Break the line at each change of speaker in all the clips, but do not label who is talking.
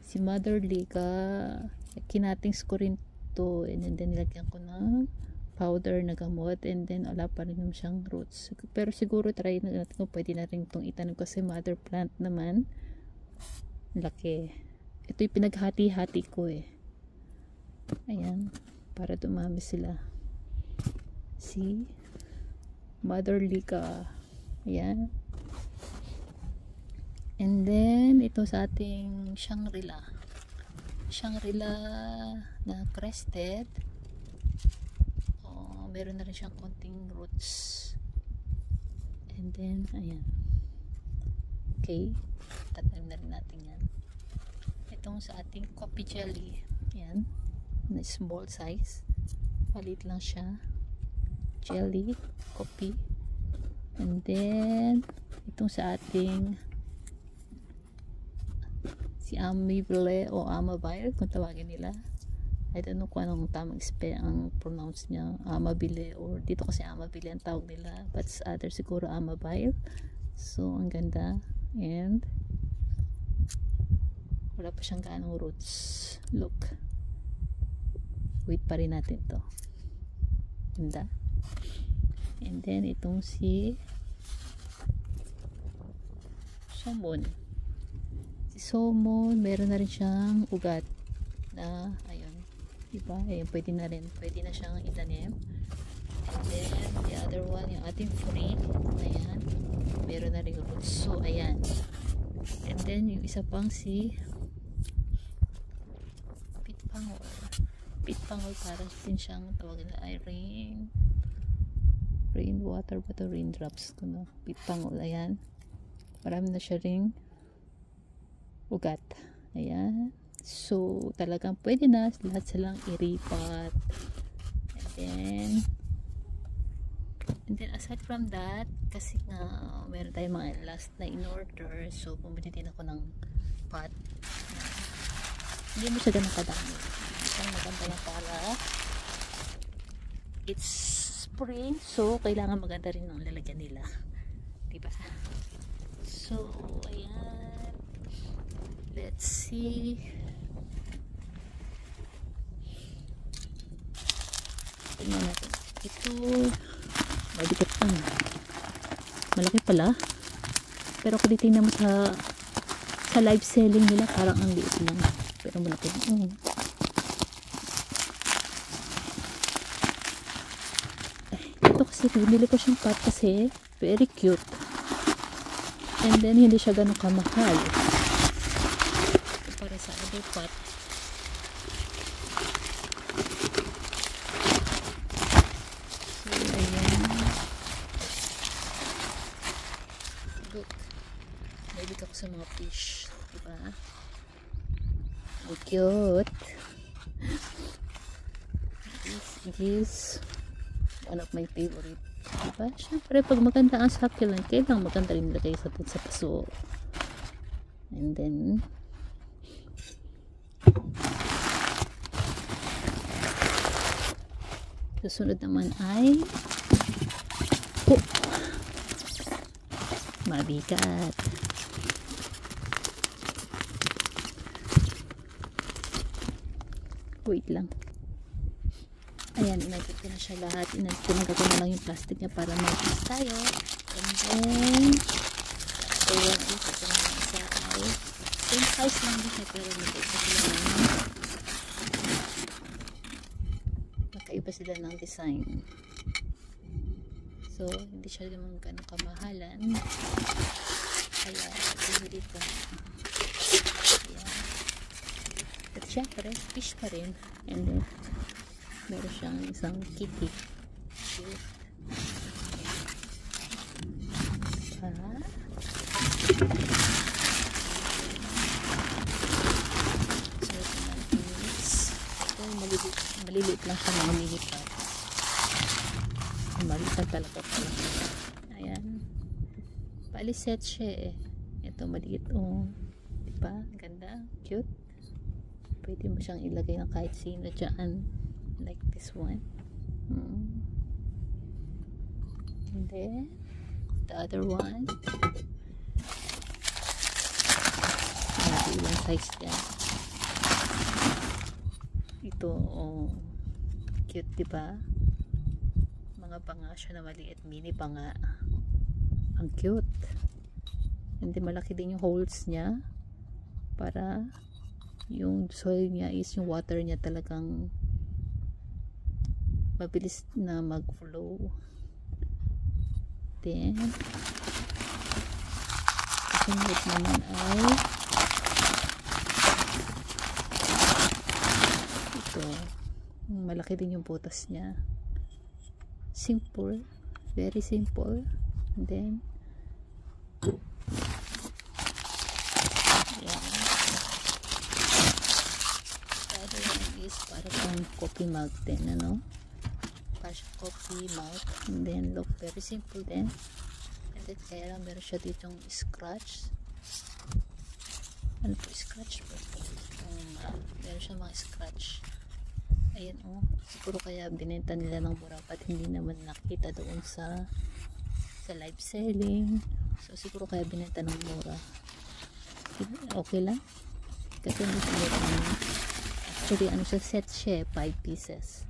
Si Motherly ka kinatings ko rin to, and then nilagyan ko ng powder na gamot, and then wala pa rin naman siyang roots. Pero siguro try na natin kung pwede na rin itong itanim kasi mother plant naman. Laki. Ito yung pinaghati-hati ko eh. Ayan, para dumami sila. See? Motherly ka. Ayan. And then ito sa ating Shangri-La na crested. Meron na rin siyang konting roots. And then ayan. Okay, tatanim na rin natin yan. Itong sa ating coffee jelly, ayan, na small size, palit lang siya, jelly coffee. And then itong sa ating si Amabile o Amabile kung tawagin nila. I don't know kung anong tamang spell ang pronounce niya, Amabile, or dito kasi Amabile ang tawag nila, but sa other siguro Amabile. So ang ganda, and wala pa siyang gaanong roots. Look, wait pa rin natin to. Ganda. And then itong si Somon. Si Somon, meron na rin siyang ugat na ayun, diba? Ayun, pwede na siyang itanim. And then the other one, yung ating free, ayan, meron na rin roots. So ayan. And then yung isa pang si pitpangol, para din siyang tawagin na ay rainwater ba to, raindrops ko na pitpangol. Ayan, marami na siya ring ugat. Ayan, so talagang pwede na lahat silang iripat. And then aside from that, kasi nga meron tayong mga last na in order, so bumili din ako ng pot. Hindi mo siya ganun kadami. Ang maganda yan para it's spring, so kailangan maganda rin ang lalagyan nila, diba? So ayan, let's see. Tingnan natin ito. Mabigat pa, malaki pala, pero kung titingnan mo sa live selling nila parang ang liit lang, pero malaki. Ito kasi binili ko siyang pot kasi very cute, and then hindi siya ganun kamahal. Ito para sa other pot. So ayan, look, mahilig ako sa mga fish, diba? Cute. This is one of my favorite, diba? Syempre pag maganda ang succulent, kailangan maganda rin nilagay sa paso. And then susunod naman ay mabigat. Wait lang. Ayan, inagit ko na siya lahat. Tinanggal ko na lang yung plastic niya para mag-test tayo. And then ayan, ito na lang isa ay same size lang din siya, pero magkaiba sila ng design. So hindi siya naman ganun kamahalan, kaya pinili ko. Ayan, at syempre fish pa rin. And then meron siyang isang kitty. Cute. So maliliit lang siya, mga mini pot. Maliit lang talaga pala. Ayan, paliset siya eh. Ito maliit, diba? Ganda, cute. Pwede mo siyang ilagay ng kahit sino dyan, like this one. And then the other one, ilang size yan. Ito, oh, cute, diba? Mga panga siya na maliit, mini panga. Ang cute. Hindi, malaki din yung holes niya para yung soil niya is yung water niya talagang mabilis na mag-flow. Then kasunod naman ay ito, malaki din yung butas niya. Simple, very simple. And then yan, the other one is para pang coffee mug din, ano, para siya coffee mug. And then look, very simple din. And then kaya lang meron siya ditong scratch. Ano po scratch po? Meron siya mga scratch. Ayan, oh, siguro kaya binenta nila ng mura at hindi naman nakita doon sa live selling. So siguro kaya binenta ng mura. Okay lang kasi hindi sila actually ano siya, set siya 5 pieces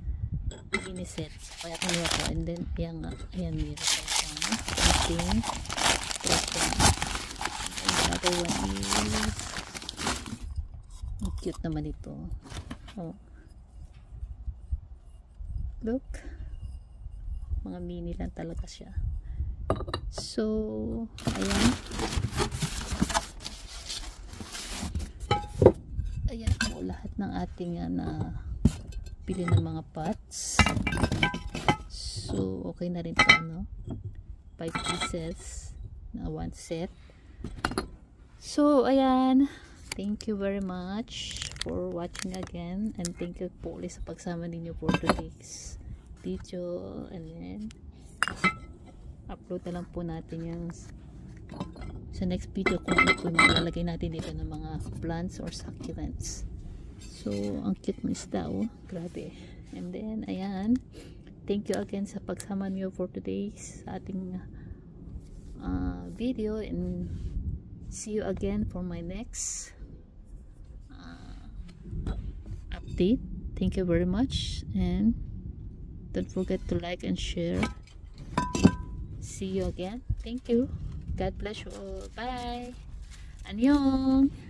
mini set, so kaya kinuha ko. And then ayan nga, ayan, meron siya something protein. And another one is cute naman ito. Oh, look, mga mini lang talaga siya. So ayan, ayan po lahat ng ating na pili ng mga pots. So okay na rin to, ano, 5 pieces na 1 set. So ayan, thank you very much for watching again, and thank you po ulit sa pagsama ninyo for today's video. And then upload na lang po natin yung sa next video kung ano po malalagay natin dito ng mga plants or succulents. So ang cute mo isda, oh, grabe. And then ayan, thank you again sa pagsama niyo for today's ating video, and see you again for my next update. Thank you very much, and don't forget to like and share. See you again. Thank you. God bless you all. Bye. Annyeong.